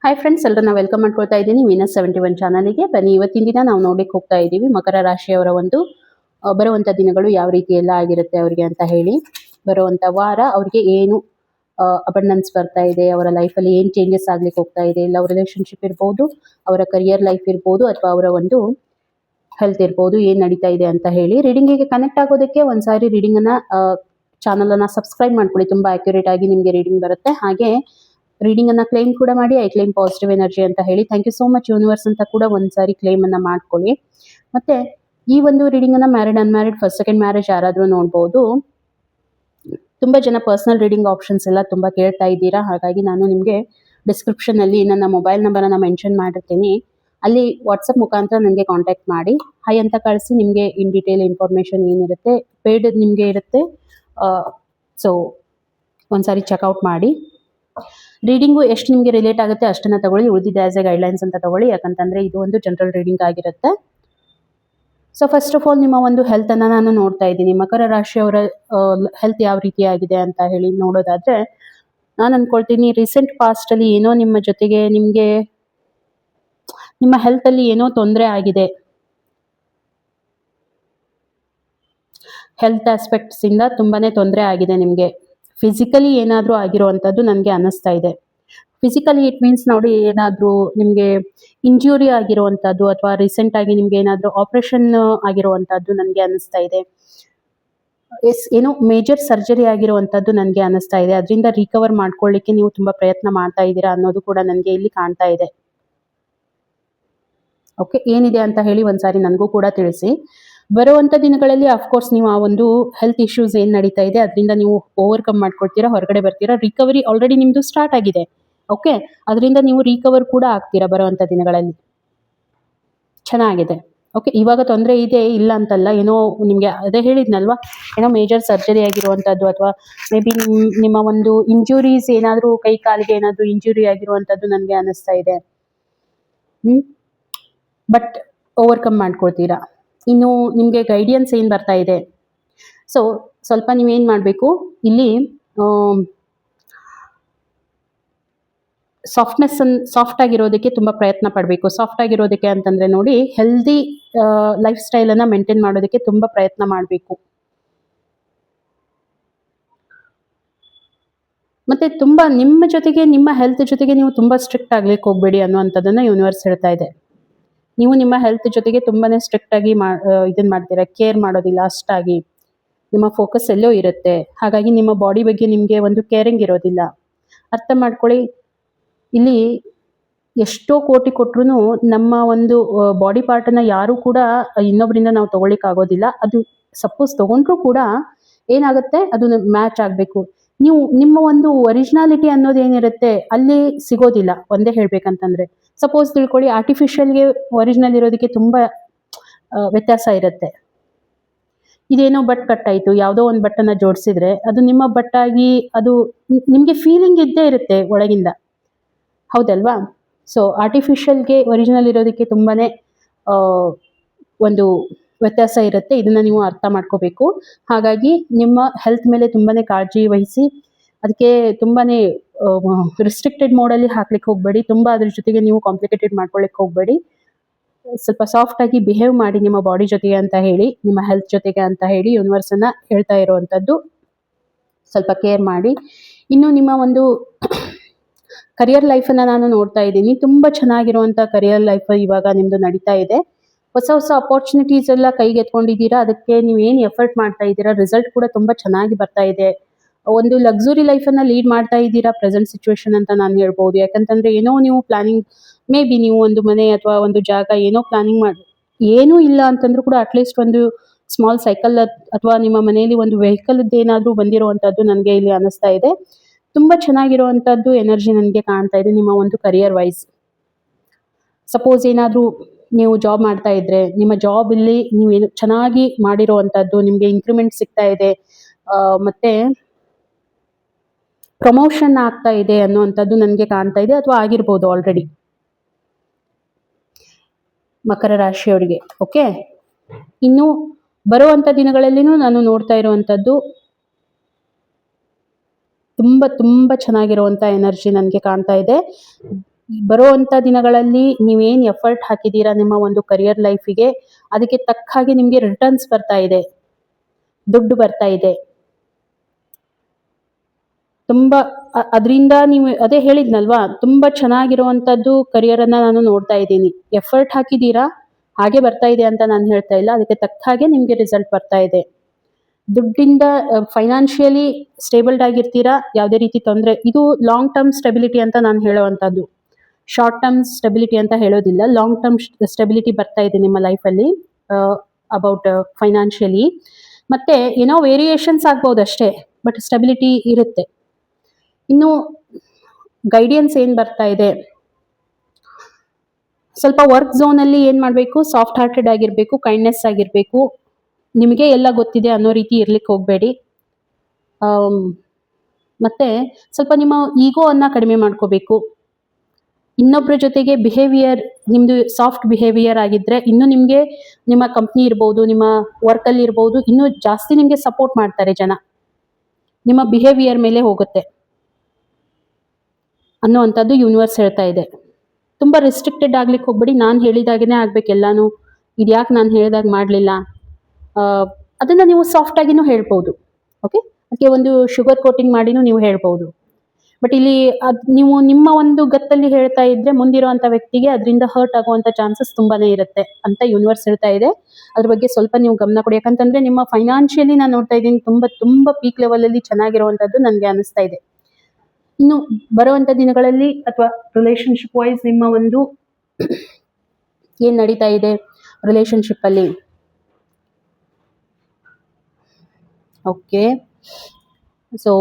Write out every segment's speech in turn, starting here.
Hi friends, ಎಲ್ಲರನ್ನ welcome ಮಾಡ್ಕೊಳ್ತಾ ಇದ್ದೀನಿ ವೀನಸ್ 71 ಚಾನಲ್ಗೆ. ಬನ್ನಿ, ಇವತ್ತಿನ ದಿನ ನಾವು ನೋಡ್ಲಿಕ್ಕೆ ಹೋಗ್ತಾ ಇದ್ದೀವಿ ಮಕರ ರಾಶಿಯವರ ಒಂದು ಬರುವಂಥ ದಿನಗಳು ಯಾವ ರೀತಿ ಎಲ್ಲ ಆಗಿರುತ್ತೆ ಅವರಿಗೆ ಅಂತ ಹೇಳಿ. ಬರುವಂಥ ವಾರ ಅವರಿಗೆ ಏನು ಅಬಂಡೆನ್ಸ್ ಬರ್ತಾ ಇದೆ, ಅವರ ಲೈಫಲ್ಲಿ ಏನು ಚೇಂಜಸ್ ಆಗ್ಲಿಕ್ಕೆ ಹೋಗ್ತಾ ಇದೆ, ಲವ್ ರಿಲೇಶನ್ಶಿಪ್ ಇರ್ಬೋದು, ಅವರ ಕರಿಯರ್ ಲೈಫ್ ಇರ್ಬೋದು, ಅಥವಾ ಅವರ ಒಂದು ಹೆಲ್ತ್ ಇರ್ಬೋದು, ಏನು ನಡೀತಾ ಇದೆ ಅಂತ ಹೇಳಿ. ರೀಡಿಂಗಿಗೆ ಕನೆಕ್ಟ್ ಆಗೋದಕ್ಕೆ ಒಂದ್ಸಾರಿ ರೀಡಿಂಗನ್ನು ಚಾನಲನ್ನು ಸಬ್ಸ್ಕ್ರೈಬ್ ಮಾಡ್ಕೊಳ್ಳಿ. ತುಂಬ ಅಕ್ಯುರೇಟ್ ಆಗಿ ನಿಮಗೆ ರೀಡಿಂಗ್ ಬರುತ್ತೆ. ಹಾಗೆ ರೀಡಿಂಗ್ ಅನ್ನ ಕ್ಲೈಮ್ ಕೂಡ ಮಾಡಿ. ಐ ಕ್ಲೈಮ್ ಪಾಸಿಟಿವ್ ಎನರ್ಜಿ ಅಂತ ಹೇಳಿ. Thank you so much universe ಅಂತ ಕೂಡ ಒಂದ್ಸಾರಿ ಕ್ಲೈಮ್ ಅನ್ನ ಮಾಡ್ಕೊಳ್ಳಿ. ಮತ್ತೆ ಈ ಒಂದು ರೀಡಿಂಗ್ ಅನ್ನ married unmarried first second marriage ಯಾರಾದ್ರೂ ನೋಡ್ಬೋದು. ತುಂಬಾ ಜನ ಪರ್ಸನಲ್ ರೀಡಿಂಗ್ ಆಪ್ಷನ್ಸ್ ಎಲ್ಲ ತುಂಬಾ ಕೇಳ್ತಾ ಇದ್ದೀರಾ. ಹಾಗಾಗಿ ನಾನು ನಿಮಗೆ ಡಿಸ್ಕ್ರಿಪ್ಷನ್ ಅಲ್ಲಿ ನನ್ನ ಮೊಬೈಲ್ ನಂಬರ್ ಅನ್ನ ಮೆನ್ಷನ್ ಮಾಡಿರ್ತೀನಿ. ಅಲ್ಲಿ ವಾಟ್ಸಪ್ ಮುಖಾಂತರ ನನಗೆ ಕಾಂಟ್ಯಾಕ್ಟ್ ಮಾಡಿ ಹೈ ಅಂತ ಕಳಿಸಿ ನಿಮಗೆ ಇನ್ ಡೀಟೇಲ್ ಇನ್ಫಾರ್ಮೇಶನ್ ಏನಿರುತ್ತೆ ಪೇಡ್ ನಿಮಗೆ ಇರುತ್ತೆ. ಸೊ ಒಂದ್ಸಾರಿ ಚೆಕ್ಔಟ್ ಮಾಡಿ. ರೀಡಿಂಗು ಎಷ್ಟು ನಿಮಗೆ ರಿಲೇಟ್ ಆಗುತ್ತೆ ಅಷ್ಟನ್ನ ತಗೊಳ್ಳಿ, ಉಳಿದಿದೆ ಆಸ್ ಎ ಗೈಡ್ಲೈನ್ಸ್ ಅಂತ ತಗೊಳ್ಳಿ. ಯಾಕಂತಂದ್ರೆ ಇದು ಒಂದು ಜನರಲ್ ರೀಡಿಂಗ್ ಆಗಿರುತ್ತೆ. ಸೊ ಫಸ್ಟ್ ಆಫ್ ಆಲ್ ನಿಮ್ಮ ಒಂದು ಹೆಲ್ತ್ ಅನ್ನ ನಾನು ನೋಡ್ತಾ ಇದ್ದೀನಿ. ಮಕರ ರಾಶಿಯವರ ಹೆಲ್ತ್ ಯಾವ ರೀತಿ ಆಗಿದೆ ಅಂತ ಹೇಳಿ ನೋಡೋದಾದ್ರೆ, ನಾನು ಅನ್ಕೊಳ್ತೀನಿ ರೀಸೆಂಟ್ ಪಾಸ್ಟ್ ಅಲ್ಲಿ ಏನೋ ನಿಮ್ಮ ಜೊತೆಗೆ ನಿಮ್ಗೆ ನಿಮ್ಮ ಹೆಲ್ತ್ ಅಲ್ಲಿ ಏನೋ ತೊಂದರೆ ಆಗಿದೆ. ಹೆಲ್ತ್ ಆಸ್ಪೆಕ್ಟ್ಸ್ ಇಂದ ತುಂಬಾನೇ ತೊಂದರೆ ಆಗಿದೆ ನಿಮಗೆ. ಫಿಸಿಕಲಿ ಏನಾದರೂ ಆಗಿರುವಂಥದ್ದು ನನಗೆ ಅನ್ನಿಸ್ತಾ ಇದೆ. ಫಿಸಿಕಲಿ ಇಟ್ ಮೀನ್ಸ್ ನೋಡಿ, ಏನಾದರೂ ನಿಮಗೆ ಇಂಜುರಿ ಆಗಿರುವಂಥದ್ದು ಅಥವಾ ರೀಸೆಂಟ್ ಆಗಿ ನಿಮ್ಗೆ ಏನಾದರೂ ಆಪರೇಷನ್ ಆಗಿರುವಂಥದ್ದು ನನಗೆ ಅನ್ನಿಸ್ತಾ ಇದೆ. ಏನೋ ಮೇಜರ್ ಸರ್ಜರಿ ಆಗಿರುವಂಥದ್ದು ನನಗೆ ಅನ್ನಿಸ್ತಾ ಇದೆ. ಅದರಿಂದ ರಿಕವರ್ ಮಾಡ್ಕೊಳ್ಳಿಕ್ಕೆ ನೀವು ತುಂಬಾ ಪ್ರಯತ್ನ ಮಾಡ್ತಾ ಇದ್ದೀರಾ ಅನ್ನೋದು ಕೂಡ ನನಗೆ ಇಲ್ಲಿ ಕಾಣ್ತಾ ಇದೆ. ಓಕೆ, ಏನಿದೆ ಅಂತ ಹೇಳಿ ಒಂದ್ಸಾರಿ ನನಗೂ ಕೂಡ ತಿಳಿಸಿ. ಬರುವಂಥ ದಿನಗಳಲ್ಲಿ ಅಫ್ಕೋರ್ಸ್ ನೀವು ಆ ಒಂದು ಹೆಲ್ತ್ ಇಶ್ಯೂಸ್ ಏನು ನಡೀತಾ ಇದೆ ಅದರಿಂದ ನೀವು ಓವರ್ಕಮ್ ಮಾಡ್ಕೊಳ್ತೀರಾ, ಹೊರಗಡೆ ಬರ್ತೀರಾ. ರಿಕವರಿ ಆಲ್ರೆಡಿ ನಿಮ್ದು ಸ್ಟಾರ್ಟ್ ಆಗಿದೆ. ಓಕೆ, ಅದರಿಂದ ನೀವು ರಿಕವರ್ ಕೂಡ ಆಗ್ತೀರಾ ಬರುವಂಥ ದಿನಗಳಲ್ಲಿ. ಚೆನ್ನಾಗಿದೆ. ಓಕೆ, ಇವಾಗ ತೊಂದರೆ ಇದೆ ಇಲ್ಲ ಅಂತಲ್ಲ. ಏನೋ ನಿಮಗೆ ಅದೇ ಹೇಳಿದ್ನಲ್ವಾ, ಏನೋ ಮೇಜರ್ ಸರ್ಜರಿ ಆಗಿರುವಂಥದ್ದು ಅಥವಾ ಮೇ ಬಿ ನಿಮ್ಮ ಒಂದು ಇಂಜುರೀಸ್ ಏನಾದರೂ ಕೈ ಕಾಲಿಗೆ ಏನಾದರೂ ಇಂಜುರಿ ಆಗಿರುವಂಥದ್ದು ನನಗೆ ಅನ್ನಿಸ್ತಾ ಇದೆ. ಬಟ್ ಓವರ್ಕಮ್ ಮಾಡ್ಕೊಳ್ತೀರಾ. ಇನ್ನು ನಿಮಗೆ ಗೈಡಿಯನ್ಸ್ ಏನು ಬರ್ತಾ ಇದೆ. ಸೊ ಸ್ವಲ್ಪ ನೀವೇನು ಮಾಡಬೇಕು ಇಲ್ಲಿ, ಸಾಫ್ಟ್ ಆಗಿರೋದಕ್ಕೆ ತುಂಬ ಪ್ರಯತ್ನ ಪಡಬೇಕು. ಸಾಫ್ಟ್ ಆಗಿರೋದಕ್ಕೆ ಅಂತಂದ್ರೆ ನೋಡಿ, ಹೆಲ್ದಿ ಲೈಫ್ ಸ್ಟೈಲನ್ನು ಮೇಂಟೈನ್ ಮಾಡೋದಕ್ಕೆ ತುಂಬ ಪ್ರಯತ್ನ ಮಾಡಬೇಕು. ಮತ್ತೆ ತುಂಬ ನಿಮ್ಮ ಜೊತೆಗೆ ನಿಮ್ಮ ಹೆಲ್ತ್ ಜೊತೆಗೆ ನೀವು ತುಂಬ ಸ್ಟ್ರಿಕ್ಟ್ ಆಗ್ಲಿಕ್ಕೆ ಹೋಗಬೇಡಿ ಅನ್ನುವಂಥದ್ದನ್ನು ಯೂನಿವರ್ಸ್ ಹೇಳ್ತಾ ಇದೆ. ನೀವು ನಿಮ್ಮ ಹೆಲ್ತ್ ಜೊತೆಗೆ ತುಂಬಾನೇ ಸ್ಟ್ರಿಕ್ಟ್ ಆಗಿ ಇದನ್ನ ಮಾಡ್ತೀರಾ, ಕೇರ್ ಮಾಡೋದಿಲ್ಲ ಅಷ್ಟಾಗಿ. ನಿಮ್ಮ ಫೋಕಸ್ ಎಲ್ಲೋ ಇರುತ್ತೆ. ಹಾಗಾಗಿ ನಿಮ್ಮ ಬಾಡಿ ಬಗ್ಗೆ ನಿಮಗೆ ಒಂದು ಕೇರಿಂಗ್ ಇರೋದಿಲ್ಲ. ಅರ್ಥ ಮಾಡ್ಕೊಳ್ಳಿ. ಇಲ್ಲಿ ಎಷ್ಟೋ ಕೋಟಿ ಕೊಟ್ರು ನಮ್ಮ ಒಂದು ಬಾಡಿ ಪಾರ್ಟನ್ನ ಯಾರು ಕೂಡ ಇನ್ನೊಬ್ಬರಿಂದ ನಾವು ತಗೊಳ್ಳಿಕ್ ಆಗೋದಿಲ್ಲ. ಅದು ಸಪೋಸ್ ತಗೊಂಡ್ರು ಕೂಡ ಏನಾಗುತ್ತೆ, ಅದು ಮ್ಯಾಚ್ ಆಗಬೇಕು. ನೀವು ನಿಮ್ಮ ಒಂದು ಒರಿಜಿನಾಲಿಟಿ ಅನ್ನೋದು ಏನಿರುತ್ತೆ ಅಲ್ಲಿ ಸಿಗೋದಿಲ್ಲ. ಒಂದೇ ಹೇಳ್ಬೇಕಂತಂದ್ರೆ, ಸಪೋಸ್ ತಿಳ್ಕೊಳ್ಳಿ, ಆರ್ಟಿಫಿಷಿಯಲ್ಗೆ ಒರಿಜಿನಲ್ ಇರೋದಕ್ಕೆ ತುಂಬ ವ್ಯತ್ಯಾಸ ಇರುತ್ತೆ. ಇದೇನೋ ಬಟ್ ಕಟ್ಟಾಯಿತು, ಯಾವುದೋ ಒಂದು ಬಟ್ಟನ್ನ ಜೋಡಿಸಿದ್ರೆ ಅದು ನಿಮ್ಮ ಬಟ್ಟಾಗಿ ಅದು ನಿಮಗೆ ಫೀಲಿಂಗ್ ಇದ್ದೇ ಇರುತ್ತೆ ಒಳಗಿಂದ, ಹೌದಲ್ವಾ? ಸೊ ಆರ್ಟಿಫಿಷಿಯಲ್ಗೆ ಒರಿಜಿನಲ್ ಇರೋದಕ್ಕೆ ತುಂಬಾನೇ ಒಂದು ವ್ಯತ್ಯಾಸ ಇರುತ್ತೆ. ಇದನ್ನ ನೀವು ಅರ್ಥ ಮಾಡ್ಕೋಬೇಕು. ಹಾಗಾಗಿ ನಿಮ್ಮ ಹೆಲ್ತ್ ಮೇಲೆ ತುಂಬಾನೇ ಕಾಳಜಿ ವಹಿಸಿ. ಅದಕ್ಕೆ ತುಂಬಾನೇ ರಿಸ್ಟ್ರಿಕ್ಟೆಡ್ ಮೋಡಲ್ಲಿ ಹಾಕ್ಲಿಕ್ಕೆ ಹೋಗಬೇಡಿ. ತುಂಬ ಅದ್ರ ಜೊತೆಗೆ ನೀವು ಕಾಂಪ್ಲಿಕೇಟೆಡ್ ಮಾಡ್ಕೊಳ್ಳಿಕ್ಕೆ ಹೋಗಬೇಡಿ. ಸ್ವಲ್ಪ ಸಾಫ್ಟ್ ಆಗಿ ಬಿಹೇವ್ ಮಾಡಿ ನಿಮ್ಮ ಬಾಡಿ ಜೊತೆಗೆ ಅಂತ ಹೇಳಿ, ನಿಮ್ಮ ಹೆಲ್ತ್ ಜೊತೆಗೆ ಅಂತ ಹೇಳಿ ಯೂನಿವರ್ಸ್ ಅನ್ನ ಹೇಳ್ತಾ ಇರುವಂಥದ್ದು. ಸ್ವಲ್ಪ ಕೇರ್ ಮಾಡಿ. ಇನ್ನು ನಿಮ್ಮ ಒಂದು ಕರಿಯರ್ ಲೈಫನ್ನ ನಾನು ನೋಡ್ತಾ ಇದ್ದೀನಿ. ತುಂಬ ಚೆನ್ನಾಗಿರುವಂಥ ಕರಿಯರ್ ಲೈಫ್ ಇವಾಗ ನಿಮ್ಮದು ನಡೀತಾ ಇದೆ. ಹೊಸ ಹೊಸ ಅಪಾರ್ಚುನಿಟೀಸ್ ಎಲ್ಲ ಕೈಗೆ ಎತ್ಕೊಂಡಿದ್ದೀರಾ. ಅದಕ್ಕೆ ನೀವು ಏನು ಎಫರ್ಟ್ ಮಾಡ್ತಾ ಇದ್ದೀರಾ, ರಿಸಲ್ಟ್ ಕೂಡ ತುಂಬ ಚೆನ್ನಾಗಿ ಬರ್ತಾ ಇದೆ. ಒಂದು ಲಕ್ಸುರಿ ಲೈಫನ್ನು ಲೀಡ್ ಮಾಡ್ತಾ ಇದ್ದೀರಾ ಪ್ರೆಸೆಂಟ್ ಸಿಚುವೇಶನ್ ಅಂತ ನಾನು ಹೇಳ್ಬೋದು. ಯಾಕಂತಂದ್ರೆ ಏನೋ ನೀವು ಪ್ಲಾನಿಂಗ್, ಮೇ ಬಿ ನೀವು ಒಂದು ಮನೆ ಅಥವಾ ಒಂದು ಜಾಗ ಏನೋ ಪ್ಲಾನಿಂಗ್ ಮಾಡಿ, ಏನೂ ಇಲ್ಲ ಅಂತಂದ್ರೂ ಕೂಡ ಅಟ್ಲೀಸ್ಟ್ ಒಂದು ಸ್ಮಾಲ್ ಸೈಕಲ್ ಅಥವಾ ನಿಮ್ಮ ಮನೆಯಲ್ಲಿ ಒಂದು ವೆಹಿಕಲ್ದು ಏನಾದರೂ ಬಂದಿರುವಂಥದ್ದು ನನಗೆ ಇಲ್ಲಿ ಅನ್ನಿಸ್ತಾ ಇದೆ. ತುಂಬ ಚೆನ್ನಾಗಿರುವಂಥದ್ದು ಎನರ್ಜಿ ನನಗೆ ಕಾಣ್ತಾ ಇದೆ ನಿಮ್ಮ ಒಂದು ಕರಿಯರ್ ವೈಸ್. ಸಪೋಸ್ ಏನಾದರೂ ನೀವು ಜಾಬ್ ಮಾಡ್ತಾ ಇದ್ರೆ, ನಿಮ್ಮ ಜಾಬ್ ಇಲ್ಲಿ ನೀವೇನು ಚೆನ್ನಾಗಿ ಮಾಡಿರುವಂಥದ್ದು, ನಿಮಗೆ ಇನ್ಕ್ರಿಮೆಂಟ್ ಸಿಗ್ತಾ ಇದೆ, ಮತ್ತೆ ಪ್ರಮೋಷನ್ ಆಗ್ತಾ ಇದೆ ಅನ್ನುವಂಥದ್ದು ನನಗೆ ಕಾಣ್ತಾ ಇದೆ, ಅಥವಾ ಆಗಿರ್ಬೋದು ಆಲ್ರೆಡಿ ಮಕರ ರಾಶಿಯವರಿಗೆ. ಓಕೆ, ಇನ್ನು ಬರುವಂಥ ದಿನಗಳಲ್ಲಿನೂ ನಾನು ನೋಡ್ತಾ ಇರುವಂಥದ್ದು ತುಂಬ ತುಂಬ ಚೆನ್ನಾಗಿರುವಂಥ ಎನರ್ಜಿ ನನಗೆ ಕಾಣ್ತಾ ಇದೆ. ಬರುವಂಥ ದಿನಗಳಲ್ಲಿ ನೀವೇನು ಎಫರ್ಟ್ ಹಾಕಿದ್ದೀರಾ ನಿಮ್ಮ ಒಂದು ಕರಿಯರ್ ಲೈಫಿಗೆ, ಅದಕ್ಕೆ ತಕ್ಕ ಹಾಗೆ ನಿಮಗೆ ರಿಟರ್ನ್ಸ್ ಬರ್ತಾ ಇದೆ, ದುಡ್ಡು ಬರ್ತಾ ಇದೆ. ತುಂಬ ಅದರಿಂದ ನೀವು ಅದೇ ಹೇಳಿದ್ನಲ್ವಾ, ತುಂಬ ಚೆನ್ನಾಗಿರುವಂಥದ್ದು ಕರಿಯರನ್ನು ನಾನು ನೋಡ್ತಾ ಇದ್ದೀನಿ. ಎಫರ್ಟ್ ಹಾಕಿದ್ದೀರಾ, ಹಾಗೆ ಬರ್ತಾ ಇದೆ ಅಂತ ನಾನು ಹೇಳ್ತಾ ಇಲ್ಲ, ಅದಕ್ಕೆ ತಕ್ಕ ಹಾಗೆ ನಿಮಗೆ ರಿಸಲ್ಟ್ ಬರ್ತಾ ಇದೆ. ದುಡ್ಡಿಂದ ಫೈನಾನ್ಷಿಯಲಿ ಸ್ಟೇಬಲ್ಡ್ ಆಗಿರ್ತೀರಾ, ಯಾವುದೇ ರೀತಿ ತೊಂದರೆ. ಇದು ಲಾಂಗ್ ಟರ್ಮ್ ಸ್ಟೆಬಿಲಿಟಿ ಅಂತ ನಾನು ಹೇಳುವಂಥದ್ದು, ಶಾರ್ಟ್ ಟರ್ಮ್ ಸ್ಟೆಬಿಲಿಟಿ ಅಂತ ಹೇಳೋದಿಲ್ಲ. ಲಾಂಗ್ ಟರ್ಮ್ ಸ್ಟೆಬಿಲಿಟಿ ಬರ್ತಾ ಇದೆ ನಿಮ್ಮ ಲೈಫಲ್ಲಿ ಅಬೌಟ್ ಫೈನಾನ್ಷಿಯಲಿ. ಮತ್ತೆ ಏನೋ ವೇರಿಯೇಷನ್ಸ್ ಆಗ್ಬೋದು ಅಷ್ಟೇ, ಬಟ್ ಸ್ಟೆಬಿಲಿಟಿ ಇರುತ್ತೆ. ಇನ್ನು ಗೈಡೆನ್ಸ್ ಏನು ಬರ್ತಾ ಇದೆ, ಸ್ವಲ್ಪ ವರ್ಕ್ ಝೋನಲ್ಲಿ ಏನು ಮಾಡಬೇಕು, ಸಾಫ್ಟ್ ಹಾರ್ಟೆಡ್ ಆಗಿರಬೇಕು, ಕೈಂಡ್ನೆಸ್ ಆಗಿರಬೇಕು. ನಿಮಗೆ ಎಲ್ಲ ಗೊತ್ತಿದೆ ಅನ್ನೋ ರೀತಿ ಇರ್ಲಿಕ್ಕೆ ಹೋಗಬೇಡಿ. ಮತ್ತೆ ಸ್ವಲ್ಪ ನಿಮ್ಮ ಈಗೋವನ್ನು ಕಡಿಮೆ ಮಾಡ್ಕೋಬೇಕು. ಇನ್ನೊಬ್ಬರ ಜೊತೆಗೆ ಬಿಹೇವಿಯರ್ ನಿಮ್ಮದು ಸಾಫ್ಟ್ ಬಿಹೇವಿಯರ್ ಆಗಿದ್ದರೆ ಇನ್ನೂ ನಿಮಗೆ ನಿಮ್ಮ ಕಂಪ್ನಿ ಇರ್ಬೋದು, ನಿಮ್ಮ ವರ್ಕಲ್ಲಿ ಇರ್ಬೋದು, ಇನ್ನೂ ಜಾಸ್ತಿ ನಿಮಗೆ ಸಪೋರ್ಟ್ ಮಾಡ್ತಾರೆ ಜನ. ನಿಮ್ಮ ಬಿಹೇವಿಯರ್ ಮೇಲೆ ಹೋಗುತ್ತೆ ಅನ್ನುವಂಥದ್ದು ಯೂನಿವರ್ಸ್ ಹೇಳ್ತಾ ಇದೆ. ತುಂಬ ರಿಸ್ಟ್ರಿಕ್ಟೆಡ್ ಆಗ್ಲಿಕ್ಕೆ ಹೋಗ್ಬೇಡಿ. ನಾನು ಹೇಳಿದಾಗೇ ಆಗ್ಬೇಕು ಎಲ್ಲಾನು, ಇದು ಯಾಕೆ ನಾನು ಹೇಳಿದಾಗ ಮಾಡಲಿಲ್ಲ, ಅದನ್ನು ನೀವು ಸಾಫ್ಟಾಗಿನೂ ಹೇಳ್ಬೋದು. ಓಕೆ, ಅದಕ್ಕೆ ಒಂದು ಶುಗರ್ ಕೋಟಿಂಗ್ ಮಾಡಿನೂ ನೀವು ಹೇಳ್ಬೋದು. ಬಟ್ ಇಲ್ಲಿ ನೀವು ನಿಮ್ಮ ಒಂದು ಗತ್ತಲ್ಲಿ ಹೇಳ್ತಾ ಇದ್ರೆ ಮುಂದಿರುವಂಥ ವ್ಯಕ್ತಿಗೆ ಅದರಿಂದ ಹರ್ಟ್ ಆಗುವಂಥ ಚಾನ್ಸಸ್ ತುಂಬಾ ಇರುತ್ತೆ ಅಂತ ಯೂನಿವರ್ಸ್ ಹೇಳ್ತಾ ಇದೆ. ಅದ್ರ ಬಗ್ಗೆ ಸ್ವಲ್ಪ ನೀವು ಗಮನ ಕೊಡಿ. ಯಾಕಂತಂದರೆ ನಿಮ್ಮ ಫೈನಾನ್ಷಿಯಲಿ ನಾನು ನೋಡ್ತಾ ಇದ್ದೀನಿ ತುಂಬ ತುಂಬ ಪೀಕ್ ಲೆವೆಲಲ್ಲಿ ಚೆನ್ನಾಗಿರುವಂಥದ್ದು ನನಗೆ ಅನಿಸ್ತಾ ಇದೆ. ಇನ್ನು ಬರುವಂಥ ದಿನಗಳಲ್ಲಿ ಅಥವಾ ರಿಲೇಷನ್ಶಿಪ್ ವೈಸ್ ನಿಮ್ಮ ಒಂದು ಏನು ನಡೀತಾ ಇದೆ ರಿಲೇಷನ್ಶಿಪ್ಪಲ್ಲಿ. ಓಕೆ, ಸೊ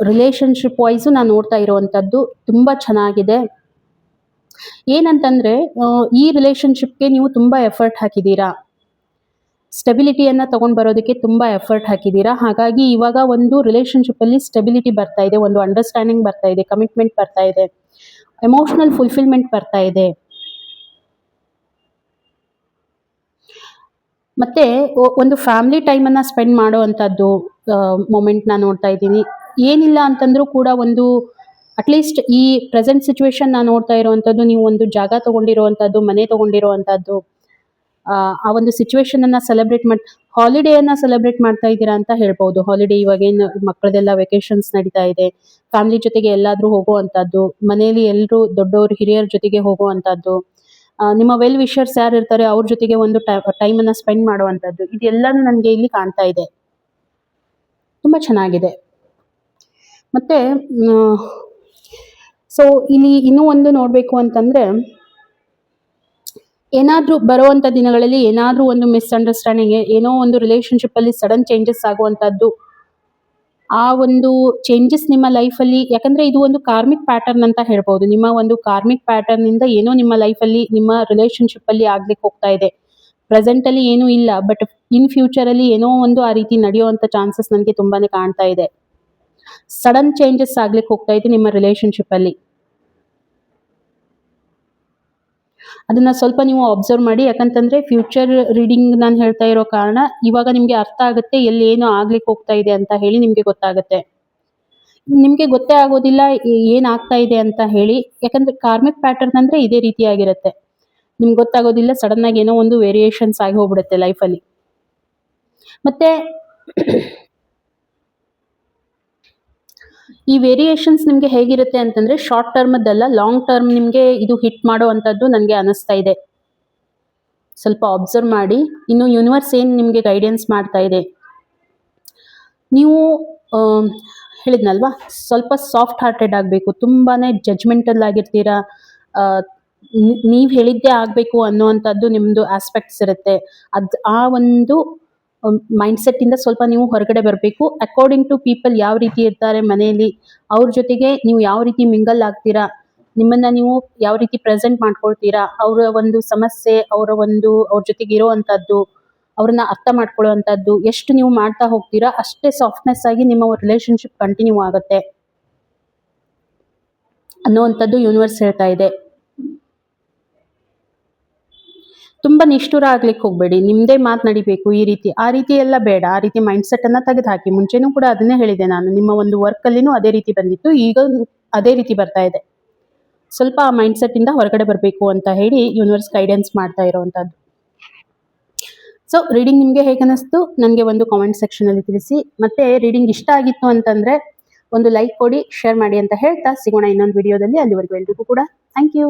ರಿಲೇಷನ್ಶಿಪ್ ವೈಸು ನಾನು ನೋಡ್ತಾ ಇರುವಂಥದ್ದು ತುಂಬ ಚೆನ್ನಾಗಿದೆ. ಏನಂತಂದರೆ ಈ ರಿಲೇಷನ್ಶಿಪ್ಗೆ ನೀವು ತುಂಬ ಎಫರ್ಟ್ ಹಾಕಿದ್ದೀರಾ, ಸ್ಟೆಬಿಲಿಟಿಯನ್ನು ತೊಗೊಂಡು ಬರೋದಕ್ಕೆ ತುಂಬ ಎಫರ್ಟ್ ಹಾಕಿದ್ದೀರಾ. ಹಾಗಾಗಿ ಇವಾಗ ಒಂದು ರಿಲೇಷನ್ಶಿಪ್ಪಲ್ಲಿ ಸ್ಟೆಬಿಲಿಟಿ ಬರ್ತಾ ಇದೆ, ಒಂದು ಅಂಡರ್ಸ್ಟ್ಯಾಂಡಿಂಗ್ ಬರ್ತಾ ಇದೆ, ಕಮಿಟ್ಮೆಂಟ್ ಬರ್ತಾ ಇದೆ, ಎಮೋಷ್ನಲ್ ಫುಲ್ಫಿಲ್ಮೆಂಟ್ ಬರ್ತಾ ಇದೆ. ಮತ್ತು ಒಂದು ಫ್ಯಾಮಿಲಿ ಟೈಮನ್ನು ಸ್ಪೆಂಡ್ ಮಾಡುವಂಥದ್ದು ಮೊಮೆಂಟ್ ನಾನು ನೋಡ್ತಾ ಇದ್ದೀನಿ. ಏನಿಲ್ಲ ಅಂತಂದರೂ ಕೂಡ ಒಂದು ಅಟ್ಲೀಸ್ಟ್ ಈ ಪ್ರೆಸೆಂಟ್ ಸಿಚುವೇಶನ್ ನಾನು ನೋಡ್ತಾ ಇರುವಂಥದ್ದು, ನೀವು ಒಂದು ಜಾಗ ತೊಗೊಂಡಿರುವಂಥದ್ದು, ಮನೆ ತೊಗೊಂಡಿರುವಂಥದ್ದು, ಆ ಒಂದು ಸಿಚುವೇಶನನ್ನು ಸೆಲೆಬ್ರೇಟ್ ಹಾಲಿಡೇಯನ್ನು ಸೆಲೆಬ್ರೇಟ್ ಮಾಡ್ತಾ ಇದ್ದೀರಾ ಅಂತ ಹೇಳ್ಬೋದು. ಹಾಲಿಡೇ ಇವಾಗೇನು ಮಕ್ಕಳದೆಲ್ಲ ವೆಕೇಶನ್ಸ್ ನಡೀತಾ ಇದೆ, ಫ್ಯಾಮಿಲಿ ಜೊತೆಗೆ ಎಲ್ಲಾದರೂ ಹೋಗುವಂಥದ್ದು, ಮನೆಯಲ್ಲಿ ಎಲ್ಲರೂ ದೊಡ್ಡವರು ಹಿರಿಯರ ಜೊತೆಗೆ ಹೋಗುವಂಥದ್ದು, ನಿಮ್ಮ ವೆಲ್ ವಿಷರ್ಸ್ ಯಾರು ಇರ್ತಾರೆ ಅವ್ರ ಜೊತೆಗೆ ಒಂದು ಟೈಮನ್ನು ಸ್ಪೆಂಡ್ ಮಾಡುವಂಥದ್ದು, ಇದೆಲ್ಲನೂ ನನಗೆ ಇಲ್ಲಿ ಕಾಣ್ತಾ ಇದೆ. ತುಂಬ ಚೆನ್ನಾಗಿದೆ. ಮತ್ತು ಸೊ ಇಲ್ಲಿ ಇನ್ನೂ ಒಂದು ನೋಡಬೇಕು ಅಂತಂದರೆ, ಏನಾದರೂ ಬರುವಂಥ ದಿನಗಳಲ್ಲಿ ಏನಾದರೂ ಒಂದು ಮಿಸ್ಅಂಡರ್ಸ್ಟ್ಯಾಂಡಿಂಗ್, ಏನೋ ಒಂದು ರಿಲೇಷನ್ಶಿಪ್ಪಲ್ಲಿ ಸಡನ್ ಚೇಂಜಸ್ ಆಗುವಂಥದ್ದು, ಆ ಒಂದು ಚೇಂಜಸ್ ನಿಮ್ಮ ಲೈಫಲ್ಲಿ, ಯಾಕಂದರೆ ಇದು ಒಂದು ಕಾರ್ಮಿಕ್ ಪ್ಯಾಟರ್ನ್ ಅಂತ ಹೇಳ್ಬೋದು. ನಿಮ್ಮ ಒಂದು ಕಾರ್ಮಿಕ್ ಪ್ಯಾಟರ್ನಿಂದ ಏನೋ ನಿಮ್ಮ ಲೈಫಲ್ಲಿ ನಿಮ್ಮ ರಿಲೇಷನ್ಶಿಪ್ಪಲ್ಲಿ ಆಗ್ಲಿಕ್ಕೆ ಹೋಗ್ತಾ ಇದೆ. ಪ್ರೆಸೆಂಟಲ್ಲಿ ಏನೂ ಇಲ್ಲ, ಬಟ್ ಇನ್ ಫ್ಯೂಚರಲ್ಲಿ ಏನೋ ಒಂದು ಆ ರೀತಿ ನಡೆಯುವಂಥ ಚಾನ್ಸಸ್ ನನಗೆ ತುಂಬಾ ಕಾಣ್ತಾ ಇದೆ. ಸಡನ್ ಚೇಂಜಸ್ ಆಗ್ಲಿಕ್ಕೆ ಹೋಗ್ತಾ ಇದೆ ನಿಮ್ಮ ರಿಲೇಷನ್ಶಿಪ್ಪಲ್ಲಿ. ಅದನ್ನು ಸ್ವಲ್ಪ ನೀವು ಅಬ್ಸರ್ವ್ ಮಾಡಿ. ಯಾಕಂತಂದರೆ ಫ್ಯೂಚರ್ ರೀಡಿಂಗ್ ನಾನು ಹೇಳ್ತಾ ಇರೋ ಕಾರಣ ಇವಾಗ ನಿಮಗೆ ಅರ್ಥ ಆಗುತ್ತೆ ಎಲ್ಲಿ ಏನು ಆಗ್ಲಿಕ್ಕೆ ಹೋಗ್ತಾ ಇದೆ ಅಂತ ಹೇಳಿ ನಿಮಗೆ ಗೊತ್ತಾಗುತ್ತೆ. ನಿಮಗೆ ಗೊತ್ತೇ ಆಗೋದಿಲ್ಲ ಏನಾಗ್ತಾ ಇದೆ ಅಂತ ಹೇಳಿ, ಯಾಕಂದರೆ ಕಾರ್ಮಿಕ್ ಪ್ಯಾಟರ್ನ್ ಅಂದರೆ ಇದೇ ರೀತಿಯಾಗಿರುತ್ತೆ. ನಿಮ್ಗೆ ಗೊತ್ತಾಗೋದಿಲ್ಲ, ಸಡನ್ನಾಗಿ ಏನೋ ಒಂದು ವೇರಿಯೇಷನ್ಸ್ ಆಗಿ ಹೋಗ್ಬಿಡುತ್ತೆ ಲೈಫಲ್ಲಿ. ಮತ್ತು ಈ ವೇರಿಯೇಷನ್ಸ್ ನಿಮಗೆ ಹೇಗಿರುತ್ತೆ ಅಂತಂದರೆ ಶಾರ್ಟ್ ಟರ್ಮದ್ದಲ್ಲ, ಲಾಂಗ್ ಟರ್ಮ್ ನಿಮಗೆ ಇದು ಹಿಟ್ ಮಾಡೋ ಅಂಥದ್ದು ನನಗೆ ಅನ್ನಿಸ್ತಾ ಇದೆ. ಸ್ವಲ್ಪ ಅಬ್ಸರ್ವ್ ಮಾಡಿ. ಇನ್ನು ಯೂನಿವರ್ಸ್ ಏನು ನಿಮಗೆ ಗೈಡೆನ್ಸ್ ಮಾಡ್ತಾ ಇದೆ, ನೀವು ಹೇಳಿದ್ನಲ್ವಾ ಸ್ವಲ್ಪ ಸಾಫ್ಟ್ ಹಾರ್ಟೆಡ್ ಆಗಬೇಕು, ತುಂಬಾ ಜಡ್ಜ್ಮೆಂಟಲ್ ಆಗಿರ್ತೀರಾ, ನೀವು ಹೇಳಿದ್ದೇ ಆಗಬೇಕು ಅನ್ನುವಂಥದ್ದು ನಿಮ್ಮದು ಆಸ್ಪೆಕ್ಟ್ಸ್ ಇರುತ್ತೆ. ಆ ಒಂದು ಮೈಂಡ್ಸೆಟ್ಟಿಂದ ಸ್ವಲ್ಪ ನೀವು ಹೊರಗಡೆ ಬರಬೇಕು. ಅಕಾರ್ಡಿಂಗ್ ಟು ಪೀಪಲ್ ಯಾವ ರೀತಿ ಇರ್ತಾರೆ ಮನೆಯಲ್ಲಿ, ಅವ್ರ ಜೊತೆಗೆ ನೀವು ಯಾವ ರೀತಿ ಮಿಂಗಲ್ ಆಗ್ತೀರಾ, ನಿಮ್ಮನ್ನು ನೀವು ಯಾವ ರೀತಿ ಪ್ರೆಸೆಂಟ್ ಮಾಡ್ಕೊಳ್ತೀರಾ, ಅವರ ಒಂದು ಸಮಸ್ಯೆ, ಅವ್ರ ಜೊತೆಗೆ ಇರೋವಂಥದ್ದು, ಅವ್ರನ್ನ ಅರ್ಥ ಮಾಡ್ಕೊಳ್ಳೋವಂಥದ್ದು ಎಷ್ಟು ನೀವು ಮಾಡ್ತಾ ಹೋಗ್ತೀರಾ ಅಷ್ಟೇ ಸಾಫ್ಟ್ನೆಸ್ ಆಗಿ ನಿಮ್ಮ ರಿಲೇಷನ್ಶಿಪ್ ಕಂಟಿನ್ಯೂ ಆಗುತ್ತೆ ಅನ್ನೋವಂಥದ್ದು ಯೂನಿವರ್ಸ್ ಹೇಳ್ತಾ ಇದೆ. ತುಂಬ ನಿಷ್ಠುರ ಆಗ್ಲಿಕ್ಕೆ ಹೋಗಬೇಡಿ, ನಿಮ್ಮದೇ ಮಾತು ನಡಿಬೇಕು ಈ ರೀತಿ, ಆ ರೀತಿ ಎಲ್ಲ ಬೇಡ. ಆ ರೀತಿ ಮೈಂಡ್ಸೆಟ್ಟನ್ನು ತೆಗೆದುಹಾಕಿ. ಮುಂಚೆನೂ ಕೂಡ ಅದನ್ನೇ ಹೇಳಿದೆ ನಾನು, ನಿಮ್ಮ ಒಂದು ವರ್ಕಲ್ಲಿನೂ ಅದೇ ರೀತಿ ಬಂದಿತ್ತು, ಈಗ ಅದೇ ರೀತಿ ಬರ್ತಾ ಇದೆ. ಸ್ವಲ್ಪ ಆ ಮೈಂಡ್ಸೆಟ್ಟಿಂದ ಹೊರಗಡೆ ಬರಬೇಕು ಅಂತ ಹೇಳಿ ಯೂನಿವರ್ಸ್ ಗೈಡೆನ್ಸ್ ಮಾಡ್ತಾ ಇರೋವಂಥದ್ದು. ಸೊ ರೀಡಿಂಗ್ ನಿಮಗೆ ಹೇಗೆ ಅನ್ನಿಸ್ತು ನನಗೆ ಒಂದು ಕಾಮೆಂಟ್ ಸೆಕ್ಷನಲ್ಲಿ ತಿಳಿಸಿ. ಮತ್ತೆ ರೀಡಿಂಗ್ ಇಷ್ಟ ಆಗಿತ್ತು ಅಂತಂದರೆ ಒಂದು ಲೈಕ್ ಕೊಡಿ, ಶೇರ್ ಮಾಡಿ ಅಂತ ಹೇಳ್ತಾ ಸಿಗೋಣ ಇನ್ನೊಂದು ವಿಡಿಯೋದಲ್ಲಿ. ಅಲ್ಲಿವರೆಗೂ ಎಲ್ರಿಗೂ ಕೂಡ ಥ್ಯಾಂಕ್ ಯು.